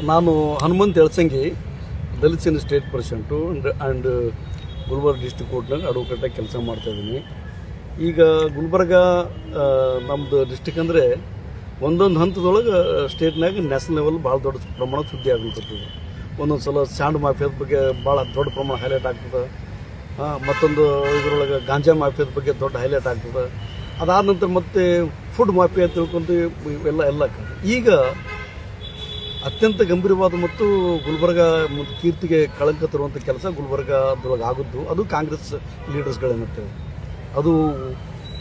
ನಾನು Hanumanth Elsangi Dalit Sene state president and Gulbarga district ಕೋರ್ಟ್ನಾಗ ಅಡ್ವೊಕೇಟಾಗಿ ಕೆಲಸ ಮಾಡ್ತಾಯಿದ್ದೀನಿ. ಈಗ ಗುಲ್ಬರ್ಗ ನಮ್ಮದು ಡಿಸ್ಟಿಕ್ ಅಂದರೆ ಒಂದೊಂದು ಹಂತದೊಳಗೆ ಸ್ಟೇಟ್ನಾಗ ನ್ಯಾಷನಲ್ ಲೆವೆಲ್ ಭಾಳ ದೊಡ್ಡ ಪ್ರಮಾಣ ಸುದ್ದಿ ಆಗ್ಲಿಕ್ಕತ್ತದ. ಒಂದೊಂದು ಸಲ ಸ್ಯಾಂಡ್ ಮಾಫಿಯಾದ ಬಗ್ಗೆ ಭಾಳ ದೊಡ್ಡ ಪ್ರಮಾಣ ಹೈಲೈಟ್ ಆಗ್ತದೆ. ಮತ್ತೊಂದು ಇದರೊಳಗೆ ಗಾಂಜಾ ಮಾಫಿಯಾದ ಬಗ್ಗೆ ದೊಡ್ಡ ಹೈಲೈಟ್ ಆಗ್ತದೆ. ಅದಾದ ನಂತರ ಮತ್ತೆ ಫುಡ್ ಮಾಫಿಯಾ ತಿಳ್ಕೊಂಡು ಎಲ್ಲ ಈಗ ಅತ್ಯಂತ ಗಂಭೀರವಾದ ಮತ್ತು ಗುಲ್ಬರ್ಗ ಮತ್ತು ಕೀರ್ತಿಗೆ ಕಳಂಕ ತರುವಂಥ ಕೆಲಸ ಗುಲ್ಬರ್ಗದೊಳಗೆ ಆಗುದ್ದು. ಅದು ಕಾಂಗ್ರೆಸ್ ಲೀಡರ್ಸ್ಗಳೇನಂತೇಳಿ ಅದು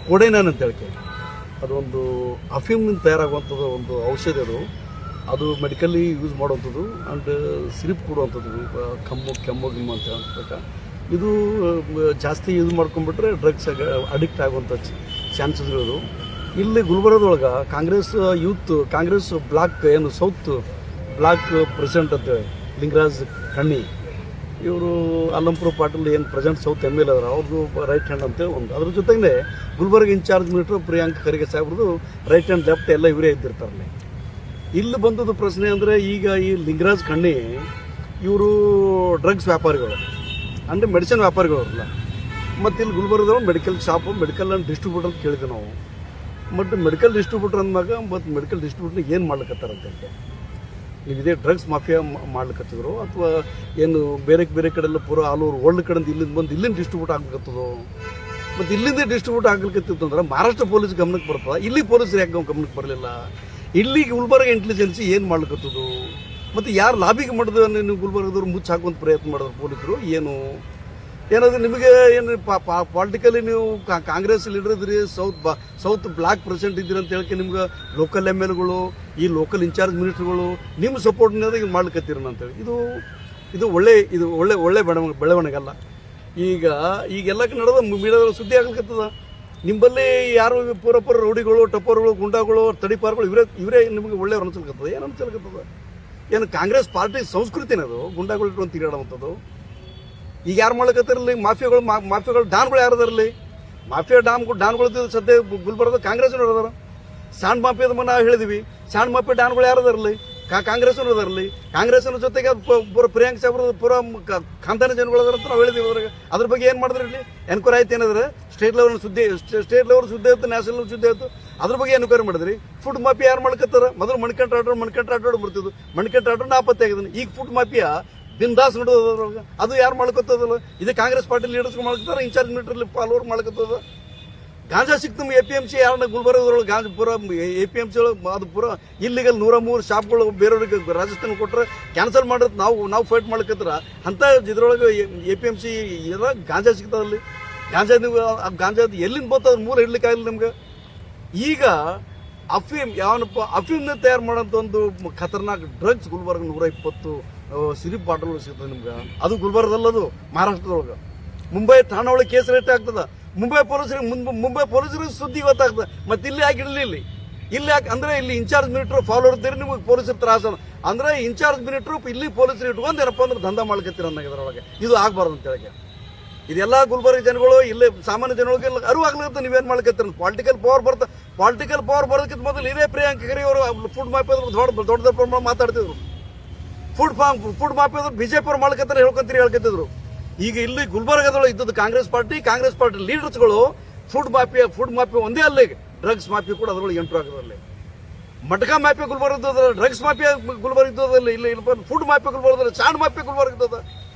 ಕೋಡೇನಾನ್ ಅಂತ ಹೇಳ್ಕೆ, ಅದು ಒಂದು ಅಫೀಮ್ನಿಂದ ತಯಾರಾಗುವಂಥದ್ದು ಒಂದು ಔಷಧಿ. ಅದು ಮೆಡಿಕಲಿ ಯೂಸ್ ಮಾಡುವಂಥದ್ದು ಆ್ಯಂಡ್ ಸಿರಿಪ್ ಕೊಡುವಂಥದ್ದು, ಕೆಮ್ಮು ಅಂತ ಹೇಳ್ಬೇಕು. ಇದು ಜಾಸ್ತಿ ಯೂಸ್ ಮಾಡ್ಕೊಂಡ್ಬಿಟ್ರೆ ಡ್ರಗ್ಸ್ ಅಡಿಕ್ಟ್ ಆಗುವಂಥ ಚಾನ್ಸಸ್ಗಳು. ಇಲ್ಲಿ ಗುಲ್ಬರ್ಗದೊಳಗೆ ಕಾಂಗ್ರೆಸ್ ಬ್ಲಾಕ್ ಏನು ಸೌತ್ ಬ್ಲಾಕ್ ಪ್ರೆಸಿಡೆಂಟ್ ಅಂತೇಳಿ ಲಿಂಗರಾಜ್ ಕಣ್ಣಿ, ಇವರು ಅಲ್ಲಂಪುರ ಪಾಟೀಲ್ ಏನು ಪ್ರೆಸೆಂಟ್ ಸೌತ್ ಎಮ್ ಎಲ್ ಅವ್ರದ್ದು ರೈಟ್ ಹ್ಯಾಂಡ್ ಅಂತೇಳಿ ಒಂದು. ಅದ್ರ ಜೊತೆಗೆ ಗುಲ್ಬರ್ಗ ಇನ್ಚಾರ್ಜ್ ಮಿನಿಸ್ಟರ್ ಪ್ರಿಯಾಂಕ್ ಖರ್ಗೆ ಸಾಹೇಬ್ರದ್ದು ರೈಟ್ ಹ್ಯಾಂಡ್ ಲೆಫ್ಟ್ ಎಲ್ಲ ಇವರೇ ಇದ್ದಿರ್ತಾರಲ್ಲಿ. ಇಲ್ಲಿ ಬಂದದ್ದು ಪ್ರಶ್ನೆ ಅಂದರೆ, ಈಗ ಈ ಲಿಂಗರಾಜ್ ಕಣ್ಣಿ ಇವರು ಡ್ರಗ್ಸ್ ವ್ಯಾಪಾರಿಗಳು ಅಂದರೆ ಮೆಡಿಸಿನ್ ವ್ಯಾಪಾರಿಗಳಲ್ಲ. ಮತ್ತು ಇಲ್ಲಿ ಗುಲ್ಬರ್ಗದವ್ರು medical shop medical and distributor ಅಂತ ಕೇಳಿದ್ವಿ ನಾವು. ಬಟ್ ಮೆಡಿಕಲ್ ಡಿಸ್ಟ್ರಿಬ್ಯೂಟರ್ ಅಂದಾಗ ಮತ್ತು ಮೆಡಿಕಲ್ ಡಿಸ್ಟ್ರಿಬ್ಯೂಟರ್ ಏನು ಮಾಡ್ಲಿಕ್ಕತ್ತಾರಂತೆ, ನೀವು ಇದೇ ಡ್ರಗ್ಸ್ ಮಾಫಿಯಾ ಮಾಡ್ಲಿಕ್ಕತ್ತಿದ್ರು ಅಥವಾ ಏನು ಬೇರೆ ಕಡೆಲ್ಲ ಪೂರ ಆಲ್ ಓವರ್ ವರ್ಲ್ಡ್ ಕಡೆಯಿಂದ ಇಲ್ಲಿಂದ ಬಂದು ಇಲ್ಲಿಂದ ಡಿಸ್ಟ್ರಿಬ್ಯೂಟ್ ಆಗ್ಲಿಕ್ಕತ್ತದೋ? ಮತ್ತು ಇಲ್ಲಿಂದ ಡಿಸ್ಟ್ರಿಬ್ಯೂಟ್ ಆಗ್ಲಿಕ್ಕತ್ತಿತ್ತು ಅಂದ್ರೆ ಮಹಾರಾಷ್ಟ್ರ ಪೊಲೀಸ್ ಗಮನಕ್ಕೆ ಬರ್ತದೆ, ಇಲ್ಲಿ ಪೊಲೀಸರು ಯಾಕೆ ಗಮನಕ್ಕೆ ಬರಲಿಲ್ಲ? ಇಲ್ಲಿ ಗುಲ್ಬರ್ಗ ಇಂಟೆಲಿಜೆನ್ಸಿ ಏನು ಮಾಡ್ಲಿಕ್ಕತ್ತದು? ಮತ್ತು ಯಾರು ಲಾಬಿಗೆ ಮಾಡಿದ್ರು ನೀವು ಗುಲ್ಬರ್ಗದವ್ರು ಮುಚ್ಚಿ ಹಾಕುವಂಥ ಪ್ರಯತ್ನ ಮಾಡಿದ್ರು ಪೊಲೀಸರು ಏನಾದರೂ ನಿಮಗೆ ಏನು ಪಾಲಿಟಿಕಲಿ ನೀವು ಕಾಂಗ್ರೆಸ್ ಲೀಡರ್ ಇದ್ರಿ, ಸೌತ್ ಬ್ಲಾಕ್ ಪ್ರೆಸಿಡೆಂಟ್ ಇದ್ದೀರಿ ಅಂತ ಹೇಳಕ್ಕೆ ನಿಮ್ಗೆ ಲೋಕಲ್ ಎಮ್ ಎಲ್ಗಳು, ಈ ಲೋಕಲ್ ಇನ್ಚಾರ್ಜ್ ಮಿನಿಸ್ಟ್ರುಗಳು ನಿಮ್ಮ ಸಪೋರ್ಟ್ನಾಗ ಇದು ಮಾಡ್ಲಿಕ್ಕತ್ತೀರ ಅಂತೇಳಿ ಇದು ಒಳ್ಳೆ ಬೆಳವಣಿಗೆಲ್ಲ. ಈಗೆಲ್ಲ ನಡೆದ ಮೀಡಿಯಾದಲ್ಲಿ ಸುದ್ದಿ ಆಗ್ಲಿಕ್ಕತ್ತದ. ನಿಮ್ಮಲ್ಲಿ ಯಾರು ಪೂರ ರೌಡಿಗಳು, ಟಪ್ಪರ್ಗಳು, ಗುಂಡಾಗಳು, ತಡಿಪಾರ್ಗಳು ಇವರೇ ನಿಮಗೆ ಒಳ್ಳೆಯವ್ರು ಅನ್ಸಲ್ಕತ್ತದ. ಏನು ಅನ್ಸಲ್ಕತ್ತದ? ಏನು ಕಾಂಗ್ರೆಸ್ ಪಾರ್ಟಿ ಸಂಸ್ಕೃತಿನದು ಗುಂಡಾಗಳು ಇಟ್ಕೊಂಡು ತಿರುಗಾಡುವಂಥದ್ದು? ಈಗ ಯಾರು ಮಾಡ್ಲಿಕ್ಕತ್ತಿರಲಿ? ಮಾಫಿಯಾಗಳು ಡಾನ್ಗಳು ಯಾರದಾರಲ್ಲಿ? ಮಾಫಿಯಾ ಡಾನ್ಗಳು ಸದ್ಯ ಗುಲ್ಬರ್ಗದ ಕಾಂಗ್ರೆಸ್ನವ್ರು ಅದಾರ. ಸ್ಯಾಂಡ್ ಮಾಫಿಯಾದ ನಾವು ಹೇಳಿದ್ವಿ, ಸ್ಯಾಂಡ್ ಮಾಫಿಯಾ ಡಾನ್ಗಳು ಯಾರದಾರಲ್ಲಿ? ಕಾಂಗ್ರೆಸ್ನವ್ರು ಅದಾರಲ್ಲಿ. ಕಾಂಗ್ರೆಸ್ನ ಜೊತೆಗೆ ಪೂರ ಪ್ರಿಯಾಂಕ್ ಸಾಹೇಬ್ರ ಪೂರ ಖಾನ್ದಾನಿ ಜನಗಳು ಅದಾರ ಅಂತ ನಾವು ಹೇಳಿದ್ವಿ. ಅದ್ರ ಬಗ್ಗೆ ಏನು ಮಾಡಿದ್ರಿ? ಇಲ್ಲಿ ಎನ್ಕ್ವೈರಿ ಆಯ್ತು ಏನಾದ್ರೆ ಸ್ಟೇಟ್ ಲೆವೆಲ್ ಸುದ್ದಿ ಆಯ್ತು, ನ್ಯಾಷನಲ್ ಲೆವೆಲ್ ಸುದ್ದಿ ಆಯ್ತು. ಅದ್ರ ಬಗ್ಗೆ ಎನ್ಕ್ವೈರಿ ಮಾಡಿದ್ರಿ. ಫುಡ್ ಮಾಫಿಯಾ ಯಾರು ಮಾಡ್ಕತ್ತಾರ? ಮೊದಲು ಮಣಿಕಂಠ ರಾಠೋಡ್ ಬರ್ತಿದ್ದು, ಮಣಿಕಂಠ ರಾಠೋಡ್ ನಾಪತ್ತೆ ಆಗಿದ್ದಾನೆ. ಈಗ ಫುಡ್ ಮಾಫಿಯಾ ಬಿಂದಾಸ್ ನೋಡೋದ್ರೊಳಗೆ ಅದು ಯಾರು ಮಾಡ್ಕೊತದಲ್ಲ? ಇದು ಕಾಂಗ್ರೆಸ್ ಪಾರ್ಟಿ ಲೀಡರ್ಸ್ ಮಾಡ್ಕೊತಾರೆ, ಇನ್ಚಾರ್ಜ್ ಮಿನಿಸ್ಟರ್ ಫಾಲೋವರ್ ಮಾಡ್ಕೊತದ. ಗಾಂಜಾ ಸಿಕ್ತು APMC ಯಾರನ್ನ ಗುಲ್ಬರ್ಗದೊಳಗೆ ಗಾಂಜಾ ಪೂರ APMC ಒಳಗೆ ಅದು ಪೂರ ಇಲ್ಲಿಗಲ್ 103 ಶಾಪ್ಗಳು ಬೇರೆಯವ್ರಿಗೆ ರಾಜಸ್ಥಾನ ಕೊಟ್ಟರೆ ಕ್ಯಾನ್ಸಲ್ ಮಾಡೋದು ನಾವು ಫೈಟ್ ಮಾಡ್ಕತ್ರ ಅಂತ ಇದ್ರೊಳಗೆ APMC ಗಾಂಜಾ ಸಿಗ್ತದಲ್ಲಿ. ಗಾಂಜಾದ ಎಲ್ಲಿಂದ ಬರ್ತದ ಮೂಲ ಇಡ್ಲಿಕ್ಕಾಗಲ್ಲ ನಿಮ್ಗೆ. ಈಗ ಅಫೀಮ್ನ ತಯಾರು ಮಾಡೋಂಥ ಒಂದು ಖತರ್ನಾಕ್ ಡ್ರಗ್ಸ್ ಗುಲ್ಬರ್ಗ 120 ಸಿರಿಪ್ ಬಾಟಲ್ಗಳು ಸಿಗ್ತದೆ ನಿಮ್ಗೆ. ಅದು ಗುಲ್ಬರ್ಗದಲ್ಲದು ಮಹಾರಾಷ್ಟ್ರದೊಳಗೆ. ಮುಂಬೈ ಠಾಣಾ ಒಳಗೆ ಕೇಸ್ ರೇಟ್ ಆಗ್ತದ. ಮುಂಬೈ ಪೊಲೀಸರಿಗೆ ಸುದ್ದಿ ಗೊತ್ತಾಗ್ತದೆ. ಮತ್ತೆ ಇಲ್ಲಿ ಯಾಕೆ ಇಡಲಿ? ಇಲ್ಲಿ ಯಾಕೆ ಅಂದರೆ ಇಲ್ಲಿ ಇನ್ಚಾರ್ಜ್ ಮಿನಿಸ್ಟ್ರು ಫಾಲೋವರ್ ಇದ್ದೀರಿ, ನಿಮಗೆ ಪೊಲೀಸರು ತ್ರಾಸ ಅಂದರೆ ಇನ್ಚಾರ್ಜ್ ಮಿನಿಸ್ಟ್ರು ಇಲ್ಲಿ ಪೊಲೀಸರು ಇಟ್ಕೊಂಡು ಏನಪ್ಪ ಅಂದ್ರೆ ದಂಧ ಮಾಡ್ಕೊತೀರ ಅನ್ನೋದ್ರೊಳಗೆ. ಇದು ಆಗಬಾರ್ದು ಅಂತ ಹೇಳಿ ಇದೆಲ್ಲ ಗುಲ್ಬರ್ಗ ಜನಗಳು ಇಲ್ಲಿ ಸಾಮಾನ್ಯ ಜನಗಳಿಗೆ ಅರಿವಾಗ್ಲಿಕ್ಕೆ ನೀವೇನು ಮಾಡ್ಕೊತೀರ? ಪಾಲಿಟಿಕಲ್ ಪವರ್ ಬರೋದಕ್ಕಿಂತ ಮೊದಲು ಇದೇ ಪ್ರಿಯಾಂಕ್ ಖರ್ಗೆ ಅವರು ಫುಡ್ ಮಾಫಿಯಾದ್ರು ದೊಡ್ಡ ಪ್ರಮಾಣ ಮಾತಾಡ್ತಿದ್ರು. ಫುಡ್ ಮಾಫಿಯಾದ್ರು BJP ಅವ್ರು ಮಾಡ್ಕೊತಾರೆ ಹೇಳ್ಕೊತಿದ್ರು. ಈಗ ಇಲ್ಲಿ ಗುಲ್ಬರ್ಗದೊಳಗೆ ಇದ್ದದ್ದು ಕಾಂಗ್ರೆಸ್ ಪಾರ್ಟಿ ಲೀಡರ್ಸ್ಗಳು ಫುಡ್ ಮಾಫಿಯಾ ಒಂದೇ ಅಲ್ಲ, ಈಗ ಡ್ರಗ್ಸ್ ಮಾಫಿಯಾ ಕೂಡ ಅದರೊಳಗೆ ಎಂಟ್ರು ಆಗೋದ್ರಲ್ಲಿ. ಮಟಕಾ ಮಾಫಿಯಾ ಗುಲ್ಬರ್ಗದ, ಡ್ರಗ್ಸ್ ಮಾಫಿಯಾ ಗುಲ್ಬರ್ಗದಲ್ಲಿ, ಇಲ್ಲಿ ಫುಡ್ ಮಾಫಿಯಾ ಗುಲ್ಬರ್ಗದಲ್ಲಿ, ಸ್ಯಾಂಡ್ ಮಾಫಿಯಾ ಗುಲ್ಬರ್ಗದ.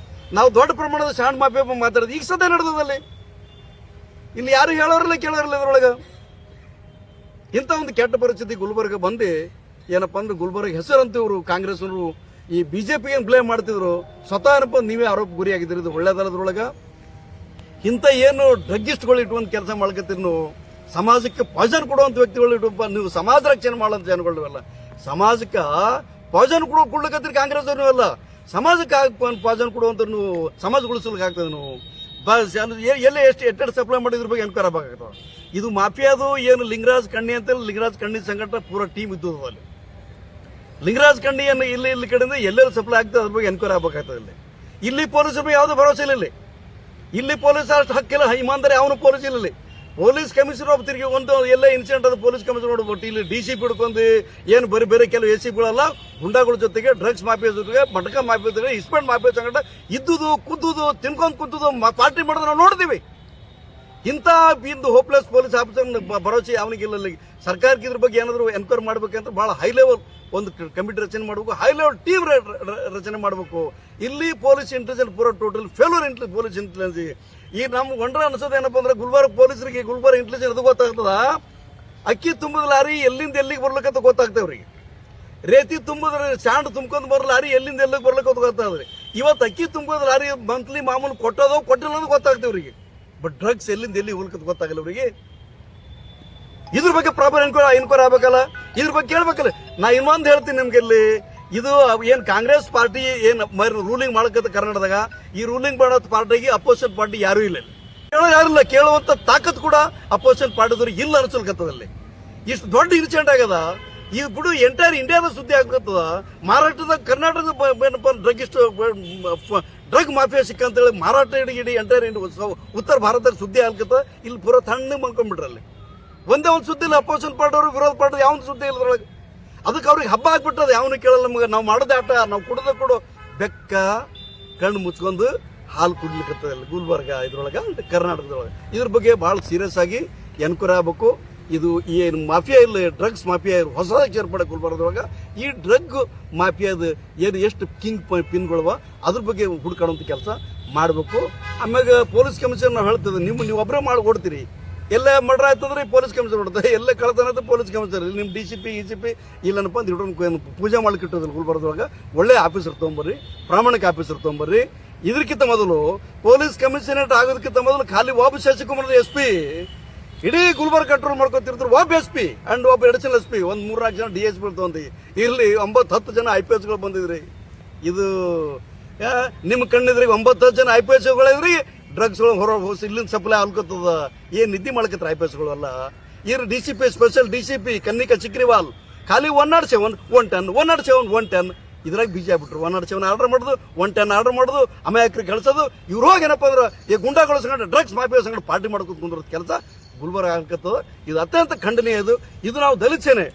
ನಾವು ದೊಡ್ಡ ಪ್ರಮಾಣದ ಸ್ಯಾಂಡ್ ಮಾಫಿಯಾ ಮಾತಾಡೋದು ಈಗ ಸದ್ಯ ನಡೆದಲ್ಲಿ. ಇಲ್ಲಿ ಯಾರು ಹೇಳೋರಿಲ್ಲ ಕೇಳೋರಿಲ್ಲ ಇದರೊಳಗೆ. ಇಂಥ ಒಂದು ಕೆಟ್ಟ ಪರಿಸ್ಥಿತಿ ಗುಲ್ಬರ್ಗ ಬಂದು ಏನಪ್ಪ ಅಂದ್ರೆ ಗುಲ್ಬರ್ಗ ಹೆಸರಂತೂ ಇವರು ಕಾಂಗ್ರೆಸ್ನವರು ಈ BJP ಏನು ಬ್ಲೇಮ್ ಮಾಡ್ತಿದ್ರು, ಸ್ವತಃ ಏನಪ್ಪ ನೀವೇ ಆರೋಪ ಗುರಿಯಾಗಿದ್ದೀರಿ. ಇದು ಒಳ್ಳೆದಲ್ಲದ್ರೊಳಗೆ ಇಂಥ ಏನು ಡ್ರಗ್ಗಿಸ್ಟ್ಗಳು ಇಟ್ಕೊಂಡು ಕೆಲಸ ಮಾಡ್ಕೊತೀರಿ ನೀವು. ಸಮಾಜಕ್ಕೆ ಪಾಯ್ಸನ್ ಕೊಡುವಂಥ ವ್ಯಕ್ತಿಗಳು ಇಟ್ಟಪ್ಪ ನೀವು. ಸಮಾಜ ರಕ್ಷಣೆ ಮಾಡುವಂಥ ಜನಗಳಲ್ಲ, ಸಮಾಜಕ್ಕೆ ಪಾಯ್ಸನ್ ಕೊಡ್ಲಿಕ್ಕತ್ತೀರಿ ಕಾಂಗ್ರೆಸ್ ಅವ್ರು. ನೀವೆಲ್ಲ ಸಮಾಜಕ್ಕೆ ಪಾಯ್ಸನ್ ಕೊಡುವಂಥ ನೀವು ಸಮಾಜ ಉಳಿಸ್ಲಿಕ್ಕೆ ಆಗ್ತದೆ. ನೀವು ಎಲ್ಲಿ ಎಷ್ಟು ಸಪ್ಲೈ ಮಾಡಿದ್ರ ಬಗ್ಗೆ ಎನ್ಕ್ವೈರಿ ಆಗಬೇಕಾಗ್ತದೆ. ಇದು ಮಾಫಿಯಾದು ಏನು ಲಿಂಗರಾಜ್ ಕಣ್ಣಿ ಅಂತ ಲಿಂಗರಾಜ್ ಕಣ್ಣಿ ಸಂಘಟನೆ ಪೂರ ಟೀಮ್ ಇದ್ದದ್ದು ಅಲ್ಲಿ. ಲಿಂಗರಾಜ್ ಕಣ್ಣಿಯನ್ನು ಇಲ್ಲಿ ಕಡೆಯಿಂದ ಎಲ್ಲೆಲ್ಲಿ ಸಪ್ಲೈ ಆಗ್ತದೆ ಅದ್ರ ಬಗ್ಗೆ ಎನ್ಕ್ವೈರಿ ಆಗಬೇಕಾಗ್ತದೆ. ಇಲ್ಲಿ ಪೊಲೀಸರು ಯಾವುದೂ ಭರವಸೆ ಇಲ್ಲ. ಇಲ್ಲಿ ಪೊಲೀಸ್ ಅಷ್ಟು ಹಕ್ಕಿಲ್ಲ, ಇಮಾನ್ದಾರಿ ಅವನು ಪೊಲೀಸ್ ಇಲ್ಲ. ಪೊಲೀಸ್ ಕಮಿಷನರ್ ಒಬ್ಬ ತಿರುಗಿ ಒಂದು ಎಲ್ಲ ಇನ್ಸಿಡೆಂಟ್ ಅದು ಪೊಲೀಸ್ ಕಮಿಷನರ್ ನೋಡ್ಬಿಟ್ಟು ಇಲ್ಲಿ DCP ಹಿಡ್ಕೊಂಡು ಏನು ಬೇರೆ ಕೆಲವು ACPಗಳಲ್ಲ ಗುಂಡಾಗಳ ಜೊತೆಗೆ ಡ್ರಗ್ಸ್ ಮಾಫಿಯಾ ಜೊತೆಗೆ ಮಟಕ ಮಾಫಿಯಾ ಜೊತೆಗೆ ಇಸ್ಪೆಂಟ್ ಮಾಫಿಯಾ ಸಂಗಡ ಇದ್ದುದು ಕುದ್ದುದು ತಿನ್ಕೊಂಡು ಕುಂತುದು ಪಾರ್ಟಿ ಮಾಡೋದು ನಾವು ನೋಡ್ತೀವಿ. ಇಂಥ ಇಂದು ಹೋಪ್ಲೆಸ್ ಪೊಲೀಸ್ ಆಫೀಸರ್ ಭರವಸೆ ಅವನಿಗಿಲ್ಲ. ಸರ್ಕಾರಕ್ಕೆ ಇದ್ರ ಬಗ್ಗೆ ಏನಾದರೂ ಎನ್ಕ್ವೈರಿ ಮಾಡ್ಬೇಕಂತ ಭಾಳ ಹೈ ಲೆವೆಲ್ ಒಂದು ಕಮಿಟಿ ರಚನೆ ಮಾಡಬೇಕು, ಹೈ ಲೆವೆಲ್ ಟೀಮ್ ರಚನೆ ಮಾಡಬೇಕು. ಇಲ್ಲಿ ಪೊಲೀಸ್ ಇಂಟೆಲಿಜೆನ್ಸ್ ಪೂರ ಟೋಟಲ್ ಫೇಲ್ಯೂರ್ ಪೊಲೀಸ್ ಇಂಟೆಲಿಜೆನ್ಸ್. ಈಗ ನಮ್ಗೆ ಒಂಡ್ರ ಅನ್ಸೋದು ಏನಪ್ಪ ಅಂದ್ರೆ ಗುಲ್ಬರ್ಗ ಪೊಲೀಸರಿಗೆ ಗುಲ್ಬರ್ಗ ಇಂಟೆಲಿಜೆನ್ಸ್ ಅದು ಗೊತ್ತಾಗ್ತದ. ಅಕ್ಕಿ ತುಂಬಿದ ಲಾರಿ ಎಲ್ಲಿಂದ ಎಲ್ಲಿಗೆ ಬರ್ಲಿಕ್ಕಂತ ಗೊತ್ತಾಗ್ತೇವ್ರಿಗೆ. ರೇತಿ ತುಂಬಿದ್ರೆ ಸ್ಯಾಂಡ್ ತುಂಬ್ಕೊಂಡು ಬರೋ ಲಾರಿ ಎಲ್ಲಿಂದ ಎಲ್ಲಿಗೆ ಬರ್ಲಿಕ್ಕೆ ಗೊತ್ತಾಗ್ತದ್ರಿ. ಇವತ್ತು ಅಕ್ಕಿ ತುಂಬೋದ ಲಾರಿ ಮಂತ್ಲಿ ಮಾಮೂಲು ಕೊಟ್ಟೋದೋ ಕೊಟ್ಟಿಲ್ಲ ಅನ್ನೋದು ಗೊತ್ತಾಗ್ತೇವ್ರಿಗೆ. ಬಟ್ ಡ್ರಗ್ಸ್ ಎಲ್ಲಿಂದ ಎಲ್ಲಿ ಹೋಗ್ಲಿಕ್ಕೆ ಗೊತ್ತಾಗಲ್ಲ ಅವರಿಗೆ. ಇದ್ರ ಬಗ್ಗೆ ಪ್ರಾಪರ್ ಎನ್ಕ್ವೈರಿ ಆಗ್ಬೇಕಲ್ಲ, ಇದ್ರ ಬಗ್ಗೆ ಕೇಳ್ಬೇಕಲ್ಲ. ನಾ ಇನ್ನೊಂದು ಹೇಳ್ತೀನಿ ನಿಮ್ಗೆ, ಇಲ್ಲಿ ಇದು ಏನ್ ಕಾಂಗ್ರೆಸ್ ಪಾರ್ಟಿ ಏನ್ ರೂಲಿಂಗ್ ಮಾಡಕತ್ತ ಕರ್ನಾಟಕದಾಗ, ಈ ರೂಲಿಂಗ್ ಮಾಡೋ ಪಾರ್ಟಿಗೆ ಅಪೋಸಿಷನ್ ಪಾರ್ಟಿ ಯಾರು ಇಲ್ಲ, ಯಾರಿಲ್ಲ. ಕೇಳುವಂತ ತಾಕತ್ ಕೂಡ ಅಪೋಸಿಷನ್ ಪಾರ್ಟಿದವ್ರಿಗೆ ಇಲ್ಲ ಅನ್ಸಲ್ಕತ್ತದಲ್ಲಿ. ಇಷ್ಟು ದೊಡ್ಡ ಇನ್ಸಿಡೆಂಟ್ ಆಗದ. ಈ ಬಿಡು ಎಂಟೈರ್ ಇಂಡಿಯಾದ ಸುದ್ದಿ ಆಗ್ತದ. ಮಹಾರಾಷ್ಟ್ರದ ಕರ್ನಾಟಕದ ಡ್ರಗ್ ಮಾಫಿಯಾ ಸಿಕ್ಕಂತೇಳಿ ಮಾರಾಟ ಇಡೀ ಎಂಟೈರ್ ಉತ್ತರ ಭಾರತದಾಗ ಸುದ್ದಿ ಆಗ್ತದ. ಇಲ್ಲಿ ಪೂರ ತಣ್ಣ ಮಂಕೊಂಡ್ಬಿಟ್ರಲ್ಲಿ. ಒಂದೇ ಒಂದು ಸುದ್ದಿ ಇಲ್ಲ. ಅಪೋಸಿಷನ್ ಪಾರ್ಟಿ ಅವರು ವಿರೋಧ ಪಾರ್ಟಿ ಯಾವ ಸುದ್ದಿ ಇಲ್ಲದ್ರೊಳಗೆ. ಅದಕ್ಕೆ ಅವ್ರಿಗೆ ಹಬ್ಬ ಆಗ್ಬಿಟ್ಟದ. ಯಾವನು ಕೇಳಲ್ಲ ನಮ್ಗೆ. ನಾವು ಮಾಡೋದೇ ಆಟ, ನಾವು ಕುಡದ ಕೊಡು ಬೆಕ್ಕ ಕಣ್ಣು ಮುಚ್ಕೊಂಡು ಹಾಲು ಕುಡ್ಲಿಕ್ಕತ್ತದಲ್ಲಿ ಗುಲ್ಬರ್ಗ ಇದ್ರೊಳಗೆ ಕರ್ನಾಟಕದೊಳಗೆ. ಇದ್ರ ಬಗ್ಗೆ ಭಾಳ ಸೀರಿಯಸ್ ಆಗಿ ಎನ್ಕ್ವೈರಿ ಆಗಬೇಕು. ಇದು ಏನು ಮಾಫಿಯಾ ಇಲ್ಲ, ಡ್ರಗ್ಸ್ ಮಾಫಿಯಾ ಹೊಸದಾಗಿ ಸೇರ್ಪಡೆ ಗುಲ್ಬರ್ಗದೊಳಗೆ. ಈ ಡ್ರಗ್ ಮಾಫಿಯಾದ ಏನು ಎಷ್ಟು ಪಿನ್ಗಳವ ಅದ್ರ ಬಗ್ಗೆ ಹುಡ್ಕಾಡುವಂಥ ಕೆಲಸ ಮಾಡಬೇಕು. ಆಮ್ಯಾಗ ಪೊಲೀಸ್ ಕಮಿಷನರ್ ನಾವು ಹೇಳ್ತದೆ, ನೀವು ಒಬ್ಬರೇ ಮಾಡಿ ಕೊಡ್ತೀರಿ. ಎಲ್ಲ ಮರ್ಡರ್ ಆಯ್ತಂದ್ರೆ ಪೊಲೀಸ್ ಕಮಿಷನರ್ ಹೊಡ್ತಾರೆ, ಎಲ್ಲ ಕಳತನ ಪೊಲೀಸ್ ಕಮಿಷನರ್. ನಿಮ್ಮ DCP ECP ಇಲ್ಲನಪ್ಪ ಅಂತ ಹಿಡ್ಕೊಂಡು ಪೂಜೆ ಮಾಡ್ಲಿಕ್ಕೆ ಇಟ್ಟೋದಿಲ್ಲ. ಗುಲ್ಬರ್ಗದೊಳಗೆ ಒಳ್ಳೆ ಆಫೀಸರ್ ತೊಗೊಂಬರ್ರಿ, ಪ್ರಾಮಾಣಿಕ ಆಫೀಸರ್ ತೊಗೊಂಬರ್ರಿ. ಇದಕ್ಕಿಂತ ಮೊದಲು ಪೊಲೀಸ್ ಕಮಿಷನರೇಟ್ ಆಗೋದಕ್ಕಿಂತ ಮೊದಲು ಖಾಲಿ ಒಬ್ಬ ಶಶಿಕುಮಾರ್ SP ಇಡೀ ಗುಲ್ಬರ್ಗ ಕಂಟ್ರೋಲ್ ಮಾಡ್ಕೊತಿರ್ತಾರೆ. ಒಬ್ಬ SP ಅಂಡ್ ಒಬ್ಬ ಅಡಿಷನಲ್ SP, ಒಂದು 3-4 ಜನ DSP ತಗೊಂಡಿ. ಇಲ್ಲಿ 9-10 ಜನ IPSಗಳು ಬಂದಿದ್ರಿ. ಇದು ನಿಮ್ಮ ಕಣ್ಣಿದ್ರಿ 9-10 ಜನ IPSಗಳಿದ್ರಿ. ಡ್ರಗ್ಸ್ಗಳು ಹೊರ ಇಲ್ಲಿಂದ ಸಪ್ಲೈ ಆಲ್ಕೊತದ. ಏನ್ ನಿದ್ದೆ ಮಾಡ್ಕತ್ರ IPSಗಳು ಅಲ್ಲ. ಇವ್ರು DCP ಸ್ಪೆಷಲ್ DCP ಕನ್ನಿಕಾ ಚಿಕ್ರಿವಾಲ್ ಖಾಲಿ 107 1 ಟನ್ 107 1 ಟನ್ ಇದ್ರಾಗ ಬಿಜಿ ಆಗ್ಬಿಟ್ರು. 107 ಆರ್ಡರ್ ಮಾಡೋದು, 1 ಟನ್ ಆರ್ಡರ್ ಮಾಡೋದು, ಅಮಾಯಕರಿಗೆ ಕಳಿಸೋದು. ಇವ್ರು ಹೋಗಿ ಏನಪ್ಪ ಅಂದ್ರೆ ಈ ಗುಂಡಾಗಳು ಸಂಗಡ ಡ್ರಗ್ಸ್ ಮಾಫಿಯಾ ಸಂಗಡ ಪಾರ್ಟಿ ಮಾಡ್ಕೊಂಡು ಕುಂದಿರೋದು ಕೆಲಸ ಗುಲ್ಬರ್ಗ ಆಗ್ತದ. ಇದು ಅತ್ಯಂತ ಖಂಡನೀಯ. ಇದು ನಾವು ದಲಿತ ಸೇನೆ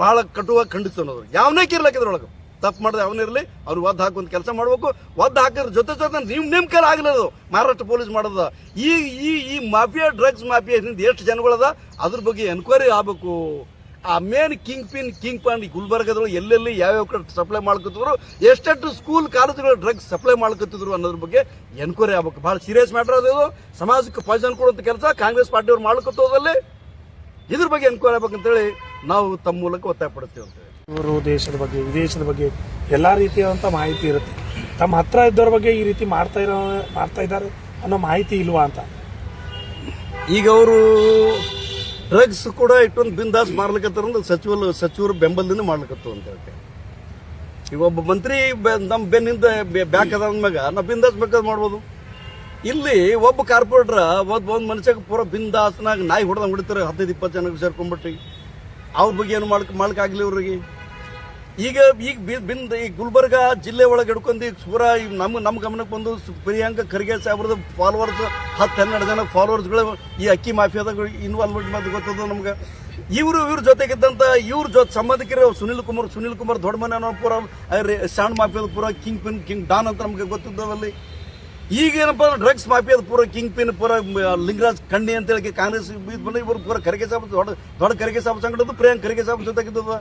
ಬಹಳ ಕಟುವಾಗಿ ಖಂಡಿಸ್ತು ಅನ್ನೋದು. ಯಾವನೇ ಕಿರ್ಲಕ್ಕ ಇದ್ರೊಳಗೆ ತಪ್ಪು ಮಾಡಿದ್ರೆ ಅವನಿರಲಿ, ಅವ್ರು ಒದ್ದು ಹಾಕುವಂತ ಕೆಲಸ ಮಾಡ್ಬೇಕು. ಒದ್ದು ಹಾಕಿದ್ರ ಜೊತೆ ನಿಮ್ಮ ಕೈಲಿ ಆಗಲಿಲ್ಲ ಮಹಾರಾಷ್ಟ್ರ ಪೊಲೀಸ್ ಮಾಡೋದ. ಈ ಮಾಫಿಯಾ ಡ್ರಗ್ಸ್ ಮಾಫಿಯಾ ಎಷ್ಟು ಜನಗಳದ ಅದ್ರ ಬಗ್ಗೆ ಎನ್ಕ್ವೈರಿ ಆಗಬೇಕು. ಆ ಮೇನ್ ಕಿಂಗ್ ಪಾನ್ ಗುಲ್ಬರ್ಗದೊಳಗೆ ಎಲ್ಲೆಲ್ಲಿ ಯಾವ್ಯಾವ ಕಡೆ ಸಪ್ಲೈ ಮಾಡ್ಕೊತಿದ್ರು, ಎಷ್ಟೆಷ್ಟು ಸ್ಕೂಲ್ ಕಾಲೇಜುಗಳು ಡ್ರಗ್ಸ್ ಸಪ್ಲೈ ಮಾಡ್ಕೊತಿದ್ರು ಅನ್ನೋದ್ರ ಬಗ್ಗೆ ಎನ್ಕ್ವೈರಿ ಆಗ್ಬೇಕು. ಭಾಳ ಸೀರಿಯಸ್ ಮ್ಯಾಟರ್ ಅದು. ಸಮಾಜಕ್ಕೆ ಪಾಯ್ಸನ್ ಕೊಡುವಂತ ಕೆಲಸ ಕಾಂಗ್ರೆಸ್ ಪಾರ್ಟಿಯವ್ರು ಮಾಡ್ಕೊತೋದಲ್ಲಿ. ಇದ್ರ ಬಗ್ಗೆ ಎನ್ಕ್ವೈರಿ ಆಗ್ಬೇಕಂತೇಳಿ ನಾವು ತಮ್ಮ ಮೂಲಕ ಒತ್ತಾಯ ಪಡ್ತೀವಿ ಅಂತ. ಇವರು ದೇಶದ ಬಗ್ಗೆ ವಿದೇಶದ ಬಗ್ಗೆ ಎಲ್ಲ ರೀತಿಯಾದಂಥ ಮಾಹಿತಿ ಇರುತ್ತೆ. ತಮ್ಮ ಹತ್ರ ಇದ್ದವ್ರ ಬಗ್ಗೆ ಈ ರೀತಿ ಮಾಡ್ತಾ ಇದ್ದಾರೆ ಅನ್ನೋ ಮಾಹಿತಿ ಇಲ್ವಾ ಅಂತ. ಈಗ ಅವರು ಡ್ರಗ್ಸ್ ಕೂಡ ಇಟ್ಟೊಂದು ಬಿಂದಾಸ್ ಮಾಡ್ಲಿಕ್ಕತ್ತಾರ. ಸಚಿವರು ಬೆಂಬಲದಿಂದ ಮಾಡ್ಲಿಕ್ಕತ್ತು ಅಂತ ಹೇಳ್ತೇವೆ. ಈಗ ಒಬ್ಬ ಮಂತ್ರಿ ನಮ್ಮ ಬೆನ್ನಿಂದ ಬ್ಯಾಕ್ ಅದಾದ್ಮ್ಯಾಗ ನಾವು ಬಿಂದಾಸ್ ಬೇಕಾದ್ ಮಾಡ್ಬೋದು. ಇಲ್ಲಿ ಒಬ್ಬ ಕಾರ್ಪೊರೇಟರ್ ಒಂದು ಮನುಷ್ಯಕ್ಕೆ ಪೂರ ಬಿಂದಾಸ್ನಾಗ ನಾಯಿ ಹೊಡೆದಂಗೆ ಹೊಡಿತಾರೆ. 15-20 ಜನಕ್ಕೆ ಸೇರ್ಕೊಂಡ್ಬಿಟ್ರಿ. ಅವ್ರ ಬಗ್ಗೆ ಏನು ಮಾಡ್ಲಿಕ್ಕೆ ಆಗಲಿ ಇವ್ರಿಗೆ. ಈಗ ಈ ಗುಲ್ಬರ್ಗ ಜಿಲ್ಲೆ ಒಳಗೆ ಹಿಡ್ಕೊಂಡು ಪೂರ ನಮ್ಮ ಗಮನಕ್ಕೆ ಬಂದು ಪ್ರಿಯಾಂಕ ಖರ್ಗೆ ಸಾಹೇಬ್ರದ ಫಾಲೋವರ್ಸ್ 10-12 ಜನ ಫಾಲೋವರ್ಸ್ಗಳು ಈ ಅಕ್ಕಿ ಮಾಫಿಯಾದಾಗ ಇನ್ವಾಲ್ವ್ಮೆಂಟ್ ಗೊತ್ತದ ನಮ್ಗೆ. ಇವ್ರ ಜೊತೆಗಿದ್ದಂಥ ಸಂಬಂಧಿಕರು ಸುನಿಲ್ ಕುಮಾರ್ ದೊಡ್ಡ ಮನೆ ಅನ್ನೋ ಪೂರ ಸ್ಯಾಂಡ್ ಮಾಫಿಯಾದ ಪೂರ ಕಿಂಗ್ ಡಾನ್ ಅಂತ ನಮ್ಗೆ ಗೊತ್ತಿದ್ದದಲ್ಲಿ. ಈಗೇನಪ್ಪ ಡ್ರಗ್ಸ್ ಮಾಫಿಯಾದ ಪೂರ ಪೂರ ಲಿಂಗರಾಜ್ ಖಂಡಿ ಅಂತೇಳಿ ಕಾಂಗ್ರೆಸ್ ಬಂದು ಇವರು ಪೂರ ಖರ್ಗೆ ಸಾಹೇಬ್ ದೊಡ್ಡ ಖರ್ಗೆ ಸಾಹೇಬ್ ಸಂಗಡದ್ದು ಪ್ರಿಯಾಂಕ್ ಖರ್ಗೆ ಸಾಹೇಬ್ ಜೊತೆಗಿದ್ದದ,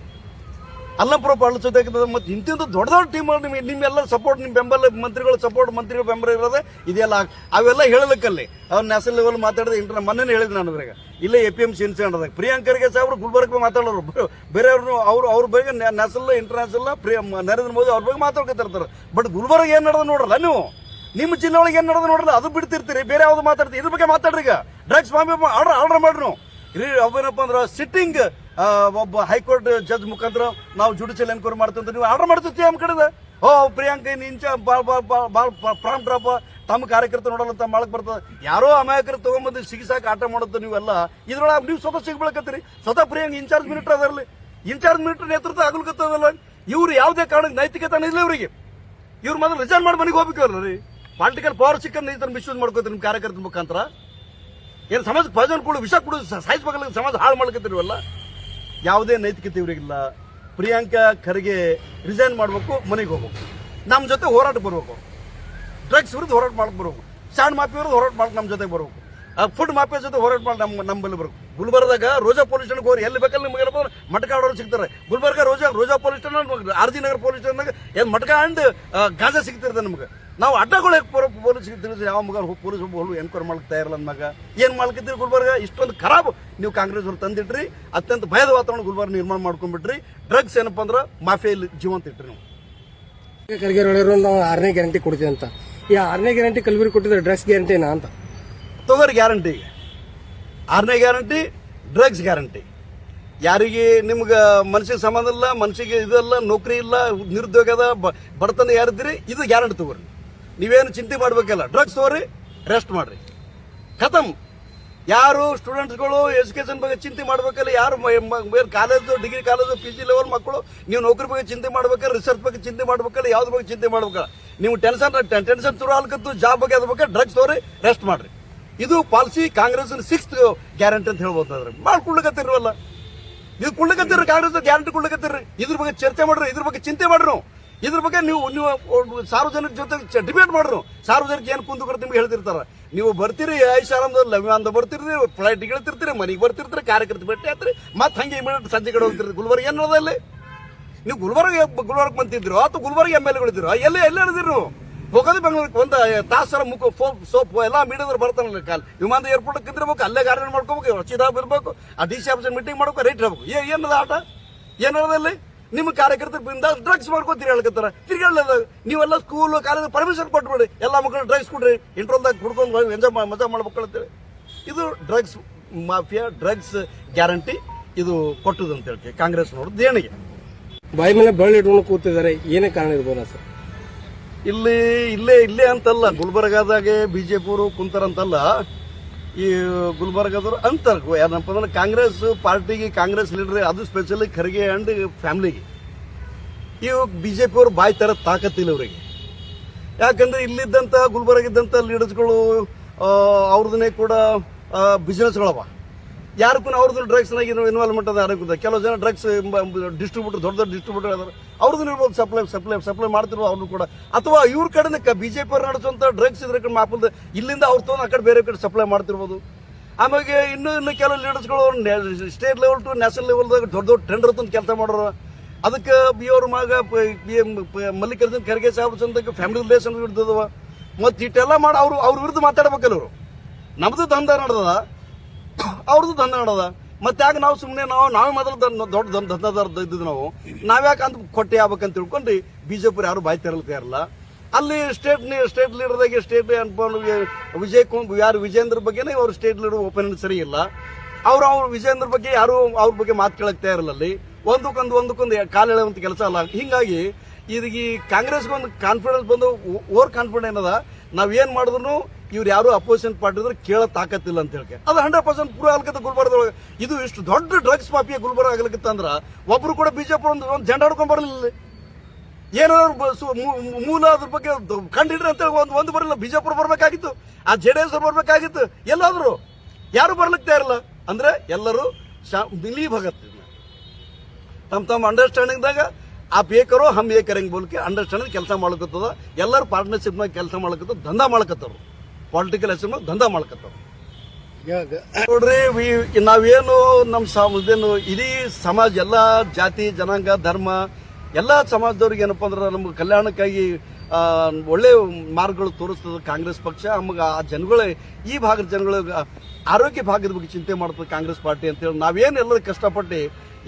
ಅಲ್ಲಂಪುರ ಪಾಳು ಜೊತೆಗಿದ್ದದ. ಮತ್ತು ಇಂತಿಂತ ದೊಡ್ಡ ಟೀಮ್ ನಿಮ್ಮೆಲ್ಲ ಸಪೋರ್ಟ್, ನಿಮ್ಮ ಬೆಂಬಲ ಮಂತ್ರಿಗಳ ಸಪೋರ್ಟ್, ಮಂತ್ರಿಗಳ ಬೆಂಬಲ ಇರೋದೆ ಇದೆಲ್ಲ. ಅವೆಲ್ಲ ಹೇಳಲಿಕ್ಕಲ್ಲಿ ಅವ್ರು ನ್ಯಾಷನಲ್ ಲೆವೆಲ್ ಮಾತಾಡಿದ ಮೊನ್ನೆ ಹೇಳಿದ್ರು ನಾನು ಇದ್ರಾಗ. ಇಲ್ಲೇ APMC ಇನ್ಸಿಡೆಂಟ್ದಾಗ ಪ್ರಿಯಾಂಕ್ ಖರ್ಗೆ ಸಾಹೇಬ್ರು ಗುಲ್ಬರ್ಗ ಮಾತಾಡೋರು, ಬೇರೆಯವ್ರು ಅವ್ರ ಬಗ್ಗೆ ನ್ಯಾಷನಲ್ ಇಂಟರ್ನ್ಯಾಷನಲ್ ನರೇಂದ್ರ ಮೋದಿ ಅವ್ರ ಬಗ್ಗೆ ಮಾತಾಡ್ಕೊತಿರ್ತಾರೆ. ಬಟ್ ಗುಲ್ಬರ್ಗ ಏನು ನಡೆದ ನೋಡ್ರಲ್ಲ ನೀವು. ನಿಮ್ಮ ಜಿಲ್ಲೆ ಒಳಗೆ ಏನು ನಡೆದ ನೋಡ್ರಲ್ಲ, ಅದು ಬಿಡ್ತಿರ್ತೀರಿ, ಬೇರೆ ಯಾವ್ದು ಮಾತಾಡ್ತೀರಿ. ಇದ್ರ ಬಗ್ಗೆ ಮಾತಾಡ್ರಿ. ಈಗ ಡ್ರಗ್ಸ್ ಮಾಫಿಯಾ ಆರ್ಡರ್ ಮಾಡ್ರಿ. ಅವೇನಪ್ಪ ಅಂದ್ರೆ ಸಿಟ್ಟಿಂಗ್ ಒಬ್ಬ ಹೈಕೋರ್ಟ್ ಜಡ್ಜ್ ಮುಖಾಂತರ ನಾವು ಜುಡಿಷಿಯಲ್ ಎನ್ಕ್ವೈರಿ ಮಾಡ್ತೀವಿ ನೀವು ಆರ್ಡರ್ ಮಾಡ್ತೀವಿ. ನಮ್ಮ ಕಡೆದ ಪ್ರಿಯಾಂಕ ಇಂಚ ಪ್ರಾಮ್ ಡ್ರಾಪ್ ತಮ್ಮ ಕಾರ್ಯಕರ್ತ ನೋಡಲ್ಲ ತಮ್ಮ ಮಾಡಕ್ ಬರ್ತದೆ. ಯಾರೋ ಅಮಾಯಕರು ತಗೊಂಬಂದು ಸಿಗಿಸಾಕ ಆಟ ಮಾಡುತ್ತೆ ನೀವೆಲ್ಲ. ಇದ್ರೊಳಗೆ ನೀವು ಸ್ವತಃ ಸಿಗ್ಬೇಕತ್ತೀರಿ. ಸ್ವತಃ ಪ್ರಿಯಾಂಕ ಇನ್ಚಾರ್ಜ್ ಮಿನಿಸ್ಟರ್ ಅದರಲ್ಲಿ. ಇನ್ಚಾರ್ಜ್ ಮಿನಿಸ್ಟರ್ ನೇತೃತ್ವ ಆಗ್ಲಿಕ್ಕತ್ತದಲ್ಲ. ಇವ್ರು ಯಾವುದೇ ಕಾರಣಕ್ಕೆ ನೈತಿಕತೆ ಇಲ್ಲ ಇವರಿಗೆ. ಇವ್ರು ಮೊದಲು ರಿಸೈನ್ ಮಾಡಿ ಮನೆಗೆ ಹೋಗ್ಬೇಕಲ್ಲ ರೀ. ಪೊಲಿಟಿಕಲ್ ಪವರ್ ಸಿಕ್ಕಂದ್ರೆ ಈ ತರ ಮಿಸ್ಯೂಸ್ ಮಾಡ್ಕೋತೀರಿ ನಿಮ್ಮ ಕಾರ್ಯಕರ್ತರ ಮುಖಾಂತರ. ಏನು ಸಮಾಜ ಭಜನ್ ಕೊಡು ವಿಷ ಕೊಡು ಸಾಯಿಸ್ಬೇಕಲ್ಲ ಸಮಾಜ ಹಾಳು ಮಾಡ್ಕೊತಿರುವಲ್ಲ. ಯಾವುದೇ ನೈತಿಕತೆ ಇವರಿಗಿಲ್ಲ. ಪ್ರಿಯಾಂಕಾ ಖರ್ಗೆ ರಿಸೈನ್ ಮಾಡಬೇಕು, ಮನೆಗೆ ಹೋಗ್ಬೇಕು, ನಮ್ಮ ಜೊತೆ ಹೋರಾಟಕ್ಕೆ ಬರಬೇಕು, ಡ್ರಗ್ಸ್ ವಿರುದ್ಧ ಹೋರಾಟ ಮಾಡಕ್ಕೆ ಬರಬೇಕು, ಸಣ್ಣ ಮಾಫಿಯಾ ವಿರುದ್ಧ ಹೋರಾಟ ಮಾಡಕ್ಕೆ ನಮ್ಮ ಜೊತೆಗೆ ಬರಬೇಕು, ಫುಡ್ ಮಾಫಿಯಾ ಜೊತೆ ಹೋರಾಟ ಮಾಡಿ ನಮ್ಮ ಬಲ್ಲಿ ಬರಬೇಕು. ಗುಲ್ಬರ್ದಾಗ ರೋಜಾ ಪೊಲೀಸ್ ಸ್ಟೇಷನ್ಗೆ ಹೋಗಿ ಎಲ್ಲಿ ಬೇಕಲ್ಲಿ ನಿಮಗೆ ಮಟ್ಕಾಡೋರು ಸಿಗ್ತಾರೆ. ಗುಲ್ಬರ್ಗ ರೋಜಾ ಪೊಲೀಸ್ ಸ್ಟೇಷನ್, ಆರ್ಜಿ ನಗರ ಪೊಲೀಸ್ ಸ್ಟೇಷನ್ದಾಗ ಏನು ಮಟ್ಕ ಅಂಡ್ ಗಾಂಜಾ ಸಿಗ್ತಿರ್ತದೆ ನಮ್ಗೆ. ನಾವು ಅಡ್ಡಗಳು ಪೊಲೀಸ್ ತಿಳಿಸಿ ಯಾವ ಮಗ ಪೊಲೀಸ್ ಒಬ್ಬ ಎನ್ಕ್ವೈರಿ ಮಾಡಕ್ಕೆ ತಯಾರಿಲ್ಲ ನನ್ನ ಮಗ. ಏನು ಮಾಡ್ಕಿದ್ರಿ ಗುಲ್ಬರ್ಗ? ಇಷ್ಟೊಂದು ಖರಾಬ್ ನೀವು ಕಾಂಗ್ರೆಸ್ ಅವ್ರು ತಂದಿಟ್ರಿ. ಅತ್ಯಂತ ಭಯದ ವಾತಾವರಣ ಗುಲ್ಬರ್ಗ ನಿರ್ಮಾಣ ಮಾಡ್ಕೊಂಡ್ಬಿಟ್ರಿ. ಡ್ರಗ್ಸ್ ಏನಪ್ಪ ಅಂದ್ರೆ ಮಾಫಿಯಲ್ಲಿ ಜೀವಂತ ಇಟ್ರಿ ನೀವು. ಖರ್ಗೆ ಹೇಳಿದ್ರು ನಾವು 6ನೇ ಗ್ಯಾರಂಟಿ ಕೊಡ್ತೀವಿ ಅಂತ. ಈ 6ನೇ ಗ್ಯಾರಂಟಿ ಕಲಬುರಗಿ ಕೊಟ್ಟಿದ್ರೆ ಡ್ರಗ್ಸ್ ಗ್ಯಾರಂಟಿನಾ ಅಂತ? ತಗೋರಿ ಗ್ಯಾರಂಟಿ. 6ನೇ ಗ್ಯಾರಂಟಿ ಡ್ರಗ್ಸ್ ಗ್ಯಾರಂಟಿ. ಯಾರಿಗೆ ನಿಮ್ಗೆ ಮನುಷ್ಯಗೆ ಸಂಬಂಧ ಇಲ್ಲ, ಮನುಷ್ಯಗೆ ಇದಲ್ಲ, ನೌಕರಿ ಇಲ್ಲ, ನಿರುದ್ಯೋಗದ ಬಡತನ ಯಾರಿದ್ದೀರಿ, ಇದು ಗ್ಯಾರಂಟಿ ತಗೋರಿ. ನೀವೇನು ಚಿಂತೆ ಮಾಡ್ಬೇಕಲ್ಲ. ಡ್ರಗ್ಸ್ ತಗೋರಿ, ರೆಸ್ಟ್ ಮಾಡ್ರಿ, ಖತಮ್. ಯಾರು ಸ್ಟೂಡೆಂಟ್ಸ್ಗಳು ಎಜುಕೇಶನ್ ಬಗ್ಗೆ ಚಿಂತೆ ಮಾಡ್ಬೇಕಲ್ಲ, ಯಾರು college, degree college, PG level ಮಕ್ಕಳು ನೀವು ನೌಕರಿ ಬಗ್ಗೆ ಚಿಂತೆ ಮಾಡ್ಬೇಕಲ್ಲ, ರಿಸರ್ಚ್ ಬಗ್ಗೆ ಚಿಂತೆ ಮಾಡ್ಬೇಕಲ್ಲ, ಯಾವ್ದ್ರ ಬಗ್ಗೆ ಚಿಂತೆ ಮಾಡ್ಬೇಕಲ್ಲ. ನೀವು ಟೆನ್ಷನ್ ಶುರು ಆಗ್ಲತ್ತು, ಜಾಬ್ ಬಗ್ಗೆ ಅದ್ರ ಬಗ್ಗೆ ಡ್ರಗ್ಸ್ ತಗೋರಿ, ರೆಸ್ಟ್ ಮಾಡ್ರಿ. ಇದು ಪಾಲಿಸಿ ಕಾಂಗ್ರೆಸ್ 6th ಗ್ಯಾರಂಟಿ ಅಂತ ಹೇಳ್ಬೋದಾದ್ರೆ ಮಾಡ್ಕೊಳ್ಳಕತ್ತಿರವಲ್ಲ. ಇದು ಕುಳ್ಳಕತ್ತಿರ್ರಿ, ಕಾಂಗ್ರೆಸ್ ಗ್ಯಾರಂಟಿ ಕುಳ್ಳಕತ್ತಿರ್ರಿ. ಇದ್ರ ಬಗ್ಗೆ ಚರ್ಚೆ ಮಾಡ್ರಿ, ಇದ್ರ ಬಗ್ಗೆ ಚಿಂತೆ ಮಾಡ್ರು, ಇದ್ರ ಬಗ್ಗೆ ನೀವು ಸಾರ್ವಜನಿಕ ಜೊತೆ ಡಿಬೇಟ್ ಮಾಡ್ರು. ಸಾರ್ವಜನಿಕ ಏನು ಕುಂದು ಕೊಡ್ತೀವಿ ನಿಮ್ಗೆ ಹೇಳ್ತಿರ್ತಾರ. ನೀವು ಬರ್ತೀರಿ ಐಷಾರಾಮದಲ್ಲಿ ವಿಮಾನದ ಬರ್ತಿರ್ತೀರಿ, ಫ್ಲೈಟ್ ಹೇಳ್ತಿರ್ತೀರಿ, ಮನೆಗೆ ಬರ್ತಿರ್ತೀರಿ, ಕಾರ್ಯಕರ್ತ ಭೇಟಿ ಆಗ್ತೀರಿ, ಮತ್ತೆ ಹಂಗೆ ಇಮಿಡಿಯೇಟ್ ಸಂಜೆ ಕಡೆ ಹೋಗ್ತಿರ್ತೀರಿ. ಗುಲ್ಬರ್ಗ ಏನದ ಅಲ್ಲಿ? ನೀವು ಗುಲ್ಬರ್ಗ ಬಂತಿದ್ರು ಅಥವಾ ಗುಲ್ಬರ್ಗ MLAಗಳಿದ್ರು ಎಲ್ಲಿ ಹೇಳಿದಿರು ಹೋಗೋದು ಬೆಂಗಳೂರಿಗೆ ಒಂದು ತಾಸರ ಮುಖ ಸೋಪ್ ಎಲ್ಲ ಮೀಡಿಯಾದ್ರು ಬರ್ತಾನಲ್ಲ. ವಿಮಾನದ ಏರ್ಪೋರ್ಟ್ ಇದ್ದಿರ್ಬೇಕು, ಅಲ್ಲೇ ಗಾರ್ಡನ್ ಮಾಡ್ಕೋಬೇಕು, ರಚಿದಾಗ ಇರ್ಬೇಕು, ಆ DC ಆಫೀಸ್ ಮೀಟಿಂಗ್ ಮಾಡ್ಬೇಕು, ರೇಟ್ ಹೇಳ್ಬೇಕು. ಏನದ ಆಟ? ಏನದಲ್ಲಿ ನಿಮ್ಮ ಕಾರ್ಯಕರ್ತರು ಬಿಂದಾಸ್ ಡ್ರಗ್ಸ್ ಮಾಡ್ಕೊತೀರಿ ಹೇಳ್ಕತ್ತಾರ. ತಿರ್ಗಾಡಲ್ಲ ನೀವೆಲ್ಲ ಸ್ಕೂಲ್ ಕಾಲೇಜ್ ಪರ್ಮಿಷನ್ ಕೊಟ್ಬಿಡಿ, ಎಲ್ಲ ಮಕ್ಕಳು ಡ್ರಗ್ಸ್ ಕೊಡ್ರಿ, ಇಂಟ್ರೋಲ್ದಾಗ ಕುಡ್ಕೊಂಡು ಎಂಜಾಯ್ ಮಜಾ ಮಾಡ್ಬೇಕು. ಇದು ಡ್ರಗ್ಸ್ ಮಾಫಿಯಾ, ಡ್ರಗ್ಸ್ ಗ್ಯಾರಂಟಿ ಇದು ಕೊಟ್ಟದು ಅಂತ ಹೇಳಿ ಕಾಂಗ್ರೆಸ್ ನೋಡಿದ ದೇಣಿಗೆ. ಬಾಯಿ ಮೇಲೆ ಬೆಳ್ಳಿ ಇಟ್ಕೊಂಡು ಕೂತಿದ್ದಾರೆ, ಏನೇ ಕಾರಣ ಇರ್ಬೋದಾ ಸರ್? ಇಲ್ಲೇ ಅಂತಲ್ಲ, ಗುಲ್ಬರ್ಗಾದಾಗೆ BJP ಅವರು ಕುಂತಾರಂತಲ್ಲ, ಈ ಗುಲ್ಬರ್ಗಾದವ್ರು ಅಂತಾರೆ. ಏನಪ್ಪ ಅಂದ್ರೆ ಕಾಂಗ್ರೆಸ್ ಪಾರ್ಟಿಗೆ, ಕಾಂಗ್ರೆಸ್ ಲೀಡರ್, ಅದು ಸ್ಪೆಷಲಿ ಖರ್ಗೆ ಅಂಡ್ ಫ್ಯಾಮಿಲಿಗೆ. ಇವು BJP ಅವರು ಬಾಯಿ ತರ ತಾಕತ್ತಿಲ್ಲ ಇವರಿಗೆ. ಯಾಕಂದ್ರೆ ಇಲ್ಲಿದ್ದಂಥ ಗುಲ್ಬರ್ಗ ಇದ್ದಂಥ ಲೀಡರ್ಸ್ಗಳು ಅವ್ರದನ್ನೇ ಕೂಡ ಬಿಸ್ನೆಸ್ಗಳವ. ಯಾರಕ್ಕೂ ಅವ್ರದ್ದು ಡ್ರಗ್ಸ್ನಾಗ ಇನ್ವಾಲ್ವ್ಮೆಂಟ್ ಅದ. ಯಾರಿಗೂ ಕೆಲವು ಜನ ಡ್ರಗ್ಸ್ ಡಿಸ್ಟ್ರಿಬ್ಯೂಟರ್, ದೊಡ್ಡ ಡಿಸ್ಟ್ರಿಬ್ಯೂಟರ್ ಅದಾರ, ಅವ್ರದ್ದು ಇರ್ಬೋದು, ಸಪ್ಲೈ ಮಾಡ್ತಿರೋ ಅವ್ರನ್ನು ಕೂಡ. ಅಥವಾ ಇವ್ರ ಕಡೆ BJP ಅವ್ರು ನಡೆಸುವಂತ ಡ್ರಗ್ಸ್ ಇದ್ರ ಕಡೆ ಮಾಪಲ್ದ ಇಲ್ಲಿಂದ ಅವ್ರು ತೊಗೊಂಡು ಆ ಕಡೆ ಬೇರೆ ಕಡೆ ಸಪ್ಲೈ ಮಾಡ್ತಿರ್ಬೋದು. ಆಮೇಲೆ ಇನ್ನು ಕೆಲವು ಲೀಡರ್ಸ್ಗಳು ಸ್ಟೇಟ್ ಲೆವೆಲ್ ಟು ನ್ಯಾಷನಲ್ ಲೆವೆಲ್ದಾಗ ದೊಡ್ಡ ಟೆಂಡರ್ ತಂದು ಕೆಲಸ ಮಾಡೋರು. ಅದಕ್ಕೆ ಅವ್ರ ಮಗ ಮಲ್ಲಿಕಾರ್ಜುನ್ ಖರ್ಗೆ ಸಾಹೇಬ್ ಚಂದಕ್ಕೆ ಫ್ಯಾಮಿಲಿ ರಿಲೇಷನ್ ಹಿಡಿದವ. ಮತ್ತು ಇಟ್ಟೆಲ್ಲ ಮಾಡಿ ಅವ್ರ ವಿರುದ್ಧ ಮಾತಾಡ್ಬೇಕಲ್ಲ ಅವರು. ನಮ್ದು ದಂಧ ನಡೆದದ, ಅವ್ರದ್ದು ದಂಧ ನಡೆದ. ಮತ್ತೆ ಯಾಕೆ ನಾವು ಸುಮ್ಮನೆ ನಾವೇ ಮೊದಲು ದೊಡ್ಡ ದಂಧದಾರ ಇದ್ದಿದ್ದು ನಾವ್ಯಾಕೆ ಅಂತ ಕೊಟ್ಟೆ ಆಗ್ಬೇಕಂತ ತಿಳ್ಕೊಂಡು BJP ಯಾರು ಬಾಯಿ ತೆರಲ್ತಾ ಇರಲ್ಲ. ಅಲ್ಲಿ ಸ್ಟೇಟ್ ಲೀಡರ್ದಾಗೆ ಸ್ಟೇಟ್ ವಿಜೇಂದ್ರ ಬಗ್ಗೆನೇ ಅವ್ರ ಸ್ಟೇಟ್ ಲೀಡರ್ ಒಪಿನಿಯನ್ ಸರಿ ಇಲ್ಲ. ಅವ್ರ ವಿಜೇಂದ್ರ ಬಗ್ಗೆ ಯಾರು ಅವ್ರ ಬಗ್ಗೆ ಮಾತು ಕೇಳಕ್ತಾ ಇರಲ್ಲ. ಅಲ್ಲಿ ಒಂದಕ್ಕೊಂದು ಕಾಲು ಎಳೆಯುವಂತ ಕೆಲಸ ಅಲ್ಲ. ಹಿಂಗಾಗಿ ಇದೀಗ ಈ ಕಾಂಗ್ರೆಸ್ಗೊಂದು ಕಾನ್ಫಿಡೆನ್ಸ್ ಬಂದು ಓವರ್ ಕಾನ್ಫಿಡೆಂಟ್ ಏನದ, ನಾವೇನ್ ಮಾಡಿದ್ರು ಇವ್ರು ಯಾರು ಅಪೋಸಿಷನ್ ಪಾರ್ಟಿ ಇದ್ರೆ ಕೇಳೋ ತಾಕತ್ತಿಲ್ಲ ಅಂತ ಹೇಳಿ ಅದು 100% ಪ್ರೂವ್ ಆಗ್ಲತ್ತ ಗುಲ್ಬರ್ಗದೊಳಗೆ. ಇದು ಇಷ್ಟು ದೊಡ್ಡ ಡ್ರಗ್ಸ್ ಮಾಫಿಯಾ ಗುಲ್ಬರ್ಗ ಆಗ್ಲಿಕ್ಕೆ ಅಂದ್ರೆ ಒಬ್ರು ಕೂಡ BJP ಒಂದು ಜೆಂಡ ಹಿಡ್ಕೊಂಡ್ ಬರಲಿಲ್ಲ. ಏನಾದ್ರು ಮೂಲ ಅದ್ರ ಬಗ್ಗೆ ಕಂಡಿಡ್ರಿ ಅಂತ ಹೇಳಿ ಒಂದು ಬರಲಿಲ್ಲ. BJP ಬರ್ಬೇಕಾಗಿತ್ತು, ಆ JDS ಬರ್ಬೇಕಾಗಿತ್ತು, ಎಲ್ಲಾದ್ರು ಯಾರು ಬರ್ಲಿಕ್ತಾ ಇರಲ್ಲ. ಅಂದ್ರೆ ಎಲ್ಲರೂ ಮಿಲಿ ಭಗತ್ ತಮ್ಮ ಅಂಡರ್ಸ್ಟ್ಯಾಂಡಿಂಗ್ದಾಗ ಆ ಬೇಕರೋ ಹಮ್ ಏಕರಂಗ್ ಬೋಲ್ಕೆ ಅಂಡರ್ಸ್ಟ್ಯಾಂಡಿಂಗ್ ಕೆಲಸ ಮಾಡ್ಕೊತದ. ಎಲ್ಲರೂ ಪಾರ್ಟ್ನರ್ಶಿಪ್ನಾಗ ಕೆಲಸ ಮಾಡ್ಕೊತ ದಂಧ ಮಾಡ್ಕೊತಾರ, ಪೊಲಿಟಿಕಲ್ ಹೆಸರು ದಂಧ ಮಾಡ್ಕೊತಾರ. ನೋಡ್ರಿ, ನಾವೇನು ನಮ್ಮ ಇಡೀ ಸಮಾಜ, ಎಲ್ಲ ಜಾತಿ ಜನಾಂಗ ಧರ್ಮ ಎಲ್ಲ ಸಮಾಜದವ್ರಿಗೆ ಏನಪ್ಪ ಅಂದ್ರೆ ನಮ್ಗೆ ಕಲ್ಯಾಣಕ್ಕಾಗಿ ಒಳ್ಳೆ ಮಾರ್ಗಗಳು ತೋರಿಸ್ತದ ಕಾಂಗ್ರೆಸ್ ಪಕ್ಷ. ನಮಗೆ ಆ ಜನಗಳೇ, ಈ ಭಾಗದ ಜನಗಳಿಗೆ ಆರೋಗ್ಯ ಭಾಗದ ಬಗ್ಗೆ ಚಿಂತೆ ಮಾಡ್ತದೆ ಕಾಂಗ್ರೆಸ್ ಪಾರ್ಟಿ ಅಂತೇಳಿ ನಾವೇನೆಲ್ಲ ಕಷ್ಟಪಟ್ಟು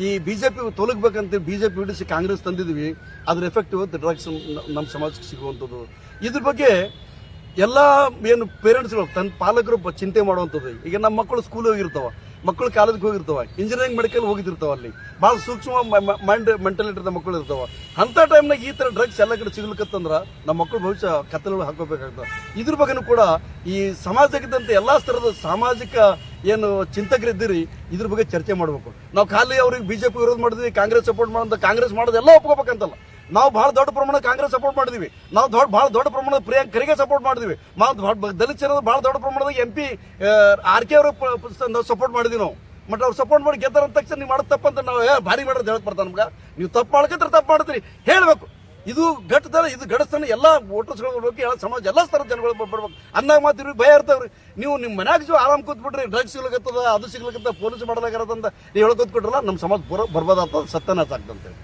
ಈ BJP ತೊಲಗಬೇಕಂತ BJP ಬಿಡಿಸಿ ಕಾಂಗ್ರೆಸ್ ತಂದಿದ್ವಿ. ಅದ್ರ ಎಫೆಕ್ಟ್ ಇವತ್ತು ಡ್ರಗ್ಸ್ ನಮ್ಮ ಸಮಾಜಕ್ಕೆ ಸಿಗುವಂಥದ್ದು. ಇದ್ರ ಬಗ್ಗೆ ಎಲ್ಲ ಏನು ಪೇರೆಂಟ್ಸ್ಗಳು ತನ್ನ ಪಾಲಕರು ಚಿಂತೆ ಮಾಡುವಂಥದ್ದು. ಈಗ ನಮ್ಮ ಮಕ್ಕಳು ಸ್ಕೂಲ್ ಹೋಗಿರ್ತಾವ, ಮಕ್ಕಳು ಕಾಲೇಜ್ಗೆ ಹೋಗಿರ್ತಾವ, ಇಂಜಿನಿಯರಿಂಗ್ ಮೆಡಿಕಲ್ ಹೋಗಿರ್ತಾವ, ಅಲ್ಲಿ ಭಾಳ ಸೂಕ್ಷ್ಮ ಮೆಂಟಾಲಿಟಿ ಮಕ್ಕಳು ಇರ್ತಾವ. ಅಂಥ ಟೈಮ್ನಾಗ ಈ ಥರ ಡ್ರಗ್ಸ್ ಎಲ್ಲ ಕಡೆ ಸಿಗ್ಲಿಕ್ಕತ್ತಂದ್ರೆ ನಮ್ಮ ಮಕ್ಕಳು ಭವಿಷ್ಯ ಕತ್ತಲು ಹಾಕೋಬೇಕಾಗ್ತದೆ. ಇದ್ರ ಬಗ್ಗೆನೂ ಕೂಡ ಈ ಸಮಾಜಕ್ಕಿದ್ದಂತೆ ಎಲ್ಲ ಥರದ ಸಾಮಾಜಿಕ ಏನು ಚಿಂತಕರಿದ್ದೀರಿ ಇದ್ರ ಬಗ್ಗೆ ಚರ್ಚೆ ಮಾಡಬೇಕು. ನಾವು ಖಾಲಿ ಅವ್ರಿಗೆ BJP ವಿರೋಧ ಮಾಡಿದ್ವಿ, ಕಾಂಗ್ರೆಸ್ ಸಪೋರ್ಟ್ ಮಾಡೋದು, ಕಾಂಗ್ರೆಸ್ ಮಾಡೋದು ಎಲ್ಲ ಒಪ್ಕೋಬೇಕಂತಲ್ಲ. ನಾವು ಬಹಳ ದೊಡ್ಡ ಪ್ರಮಾಣ ಕಾಂಗ್ರೆಸ್ ಸಪೋರ್ಟ್ ಮಾಡಿದ್ವಿ, ನಾವು ಬಹಳ ದೊಡ್ಡ ಪ್ರಮಾಣದ ಪ್ರಿಯಾಂಕ್ ಖರ್ಗೆ ಸಪೋರ್ಟ್ ಮಾಡಿದ್ವಿ, ದಲಿತ ಸೇನದ ಬಹಳ ದೊಡ್ಡ ಪ್ರಮಾಣದ MP RK ಅವರು ಸಪೋರ್ಟ್ ಮಾಡಿದ್ವಿ ನಾವು. ಬಟ್ ಅವ್ರು ಸಪೋರ್ಟ್ ಮಾಡಿ ಗೆದ್ದಾರ ಅಂದ ತಕ್ಷಣ ನೀವು ಮಾಡೋದು ತಪ್ಪಂತ ನಾವು ಭಾರಿ ಮಾಡೋದು ಹೇಳಕ್ ಬರ್ತಾನೆ ನಮ್ಗೆ. ನೀವು ತಪ್ಪು ಮಾಡ್ಕೊಂಡ್ರೆ ತಪ್ಪು ಮಾಡ್ತೀರಿ ಹೇಳಬೇಕು. ಇದು ಗಡಸ್ತನ ಎಲ್ಲ ವೋಟರ್ಸ್ಗಳು ಬರ್ಬೇಕು, ಎಲ್ಲ ಸಮಾಜ ಎಲ್ಲ ಸ್ತರದ ಜನಗಳು ಬರ್ಬೇಕು. ಅಂದಾಗ ಮಾತಿರಿ ಭಯ ಇರ್ತಾವ್ರಿ. ನೀವು ನಿಮ್ಮ ಮನ್ಯಾಗ ಆರಾಮ್ ಕೂತ್ಬಿಟ್ರಿ, ಡ್ರಗ್ಸ್ ಸಿಗ್ಲಕತ್ತದ, ಅದು ಸಿಗ್ಲಕತ್ತ, ಪೊಲೀಸ್ ಮಾಡಲಾಗಿರೋದಂತ ನೀವು ಹೇಳಕ್ ಕೂತ್ಬಿಟ್ರಲ್ಲ, ನಮ್ಮ ಸಮಾಜ ಬರ್ಬೋದಾಗ್ತದೆ, ಸತ್ಯನಾಶ ಆಗ್ತಂತೇಳಿ.